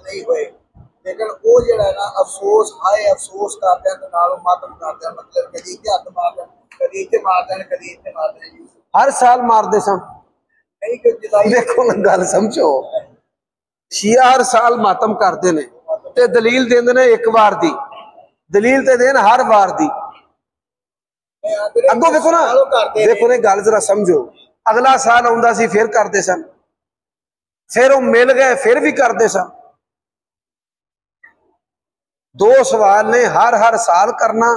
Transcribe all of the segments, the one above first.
नहीं हुए, लेकिन वो जड़ा ना अफसोस हाय अफसोस करते हैं मातम करते हैं, मतलब कदी इत्थे हथ मार देन, कदी इत्थे मार देन, कदी इत्थे मार देन, हर साल मारते सन। नहीं कि जुदाई देखो ना गल समझो, शिया हर साल मातम करते ने ते दलील देंदे ने एक बार दी, दलील ते देन हर बार दी। अगो देखो ना, देखो ने गल जरा समझो, अगला साल आउंदा सी फिर करते सन, फिर वो मिल गए फिर भी करते सन। दो सवाल ने, हर हर साल करना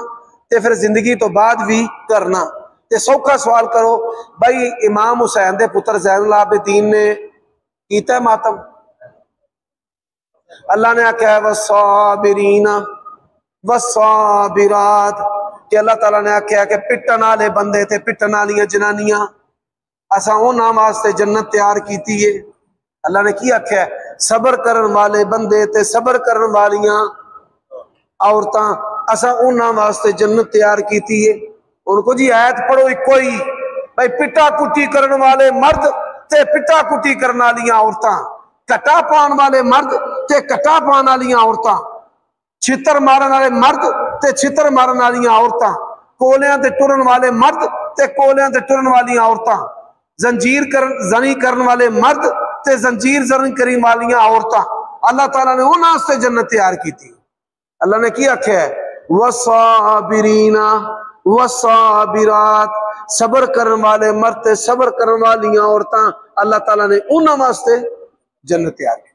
ते फिर जिंदगी तो बाद भी करना। ते सौखा सवाल करो भाई इमाम हुसैन दे पुत्र ज़ैनुल आबिदीन ने कीता मातम? अल्लाह ने आख्या वस्साबिरीना वस्साबिरात, कि अल्लाह ताला ने आख्या कि पिटन वाले बंदे ते पिटन वाली जनानियां असा उन्हां वास्ते जन्नत तैयार की है। अल्लाह ने की आख्या? सबर करन वाले बंदे ते सबर करन वालियां औरतां असा उन्हां वास्ते जन्नत तैयार की है। उनको जी आयत पढ़ो इको ही भाई, पिटा कुटी करने वाले मर्द ते पिटा कुटी करने वाली औरतां, कटा पाने वाले मर्द ते कटा पाने वाली औरतां, छितर मारन वाले मर्द ते छितर मारन वाली औरतां, कोलियां ते टुरन वाले मर्द ते कोलियां ते टुरन वाली औरतां, जंजीर जनी करने वाले मर्द ते जंजीर जनी करने वाली औरतां, अल्लाह ताला ने उन्हां वास्ते जन्नत तैयार की थी। अल्लाह ने की आख्या है? वसाबिरीना वसाबिरात, सबर करने वाले मर्द ते सबर करने वाली औरतां, अल्लाह ताला ने उन्हां वास्ते जन्नत तैयार की।